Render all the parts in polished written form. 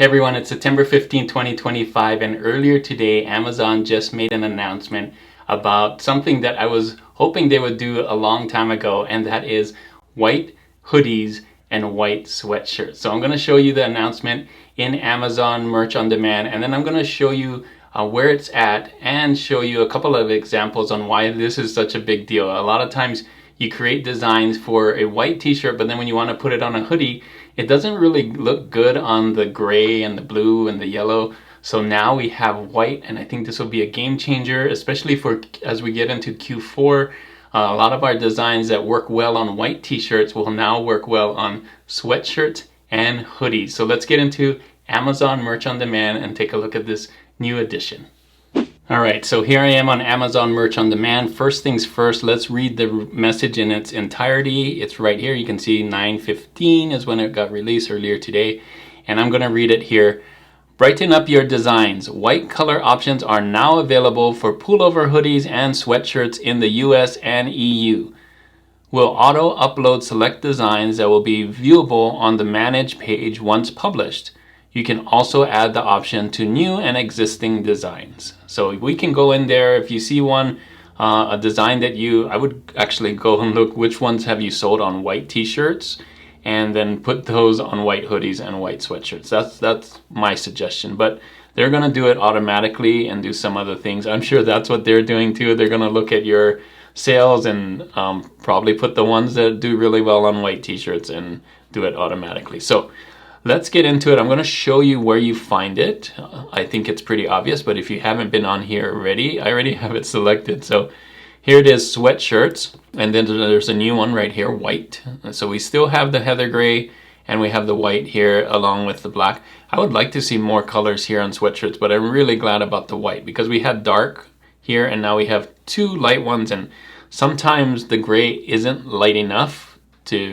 Hey everyone, it's September 15, 2025, and earlier today Amazon just made an announcement about something that I was hoping they would do a long time ago, and that is white hoodies and white sweatshirts. So I'm going to show you the announcement in Amazon Merch on Demand, and then I'm going to show you where it's at and show you a couple of examples on why this is such a big deal. A lot of times you create designs for a white t-shirt, but then when you want to put it on a hoodie, it doesn't really look good on the gray and the blue and the yellow. So now we have white, and I think this will be a game changer, especially for as we get into Q4. A lot of our designs that work well on white t-shirts will now work well on sweatshirts and hoodies. So let's get into Amazon Merch on Demand and take a look at this new edition. Alright, so here I am on Amazon Merch on Demand. First things first, let's read the message in its entirety. It's right here. You can see 9/15 is when it got released earlier today. And I'm going to read it here. Brighten up your designs. White color options are now available for pullover hoodies and sweatshirts in the US and EU. We'll auto-upload select designs that will be viewable on the Manage page once published. You can also add the option to new and existing designs. So we can go in there. If you see one, a design that I would actually go and look which ones have you sold on white t-shirts, and then put those on white hoodies and white sweatshirts. That's my suggestion. But they're gonna do it automatically and do some other things. I'm sure that's what they're doing too. They're gonna look at your sales and probably put the ones that do really well on white t-shirts and do it automatically. So let's get into it. I'm going to show you where you find it. I think it's pretty obvious, but if you haven't been on here already, I already have it selected. So here it is, sweatshirts, and then there's a new one right here, white. So we still have the heather gray, and we have the white here along with the black. I would like to see more colors here on sweatshirts, but I'm really glad about the white because we had dark here, and now we have two light ones, and sometimes the gray isn't light enough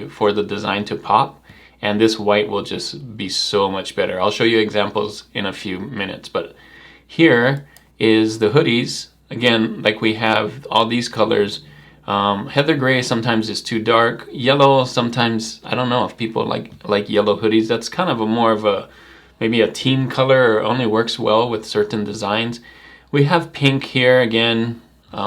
for the design to pop. And this white will just be so much better. I'll show you examples in a few minutes, but here is the hoodies. Again, like we have all these colors. Heather gray sometimes is too dark. Yellow sometimes, I don't know if people like yellow hoodies. That's kind of more of a, maybe a team color, or only works well with certain designs. We have pink here again,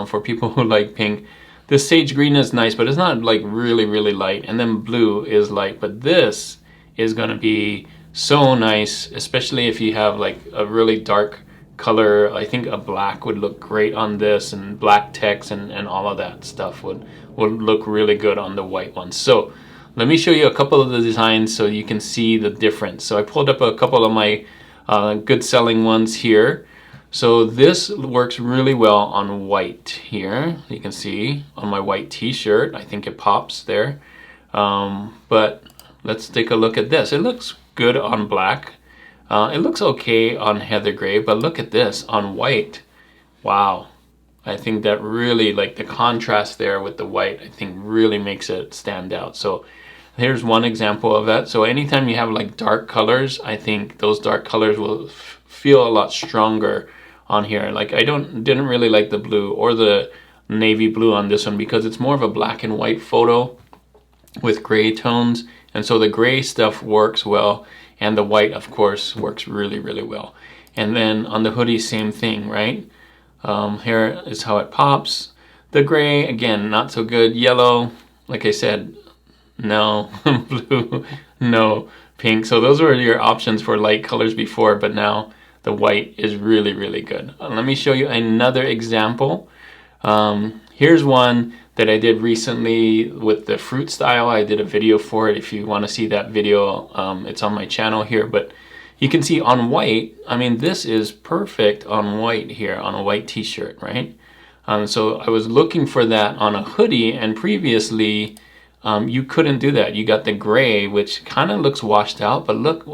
for people who like pink. This sage green is nice, but it's not like really, really light. And then blue is light, but this is gonna be so nice, especially if you have like a really dark color. I think a black would look great on this, and black text and all of that stuff would look really good on the white one. So let me show you a couple of the designs so you can see the difference. So I pulled up a couple of my good selling ones here. So this works really well on white here. You can see on my white t-shirt, I think it pops there. But let's take a look at this. It looks good on black. It looks okay on heather gray, but look at this on white. Wow. I think that really, like the contrast there with the white, I think really makes it stand out. So here's one example of that. So anytime you have like dark colors, I think those dark colors will feel a lot stronger on here. Like I didn't really like the blue or the navy blue on this one because it's more of a black and white photo with gray tones, and so the gray stuff works well, and the white of course works really, really well. And then on the hoodie, same thing, right? Here is how it pops. The gray, again, not so good. Yellow, like I said, no. Blue, no. Pink. So those were your options for light colors before, but now the white is really, really good. Let me show you another example. Here's one that I did recently with the fruit style. I did a video for it. If you want to see that video, it's on my channel here. But you can see on white, I mean, this is perfect on white here, on a white t-shirt, right? So I was looking for that on a hoodie, and previously you couldn't do that. You got the gray, which kind of looks washed out, but look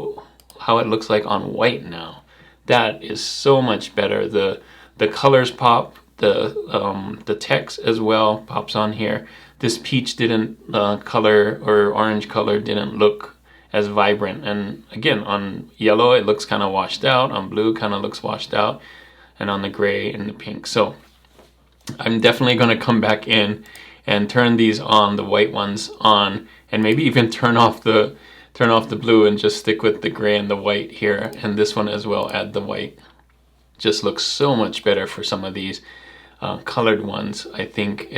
how it looks like on white now. That is so much better. The colors pop, the text as well pops on here. This peach didn't color, or orange color didn't look as vibrant. And again, on yellow it looks kind of washed out, on blue kind of looks washed out, and on the gray and the pink. So I'm definitely going to come back in and turn these on, the white ones on, and maybe even turn off the turn off the blue and just stick with the gray and the white here, and this one as well, add the white. Just looks so much better for some of these colored ones. I think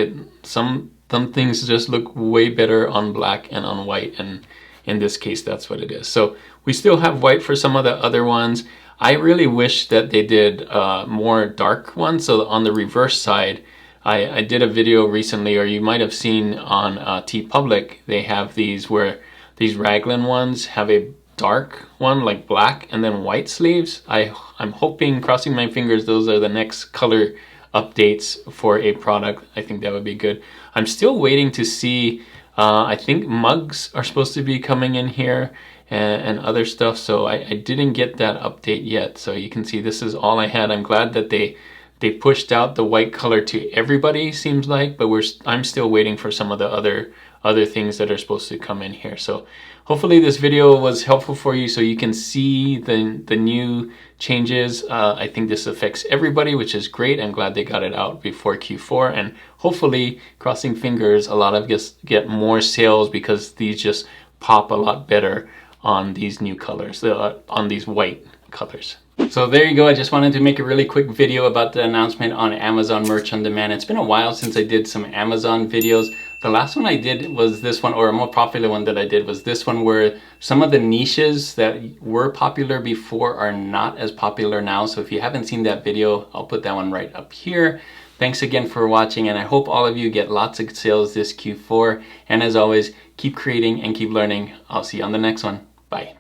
some things just look way better on black and on white, and in this case that's what it is. So we still have white for some of the other ones. I really wish that they did more dark ones. So on the reverse side, I did a video recently, or you might have seen on TeePublic, they have these where these raglan ones have a dark one like black and then white sleeves. I'm hoping, crossing my fingers, those are the next color updates for a product. I think that would be good. I'm still waiting to see, I think mugs are supposed to be coming in here and other stuff, so I didn't get that update yet. So you can see this is all I had. I'm glad that they pushed out the white color to everybody, seems like, but I'm still waiting for some of the other things that are supposed to come in here. So hopefully this video was helpful for you, so you can see the new changes. I think this affects everybody, which is great. I'm glad they got it out before Q4, and hopefully, crossing fingers, a lot of us get more sales because these just pop a lot better on these new colors, on these white colors. So there you go. I just wanted to make a really quick video about the announcement on Amazon Merch on Demand. It's been a while since I did some Amazon videos. The last one I did was this one, or a more popular one that I did was this one, where some of the niches that were popular before are not as popular now. So if you haven't seen that video, I'll put that one right up here. Thanks again for watching, and I hope all of you get lots of sales this Q4. And as always, keep creating and keep learning. I'll see you on the next one. Bye.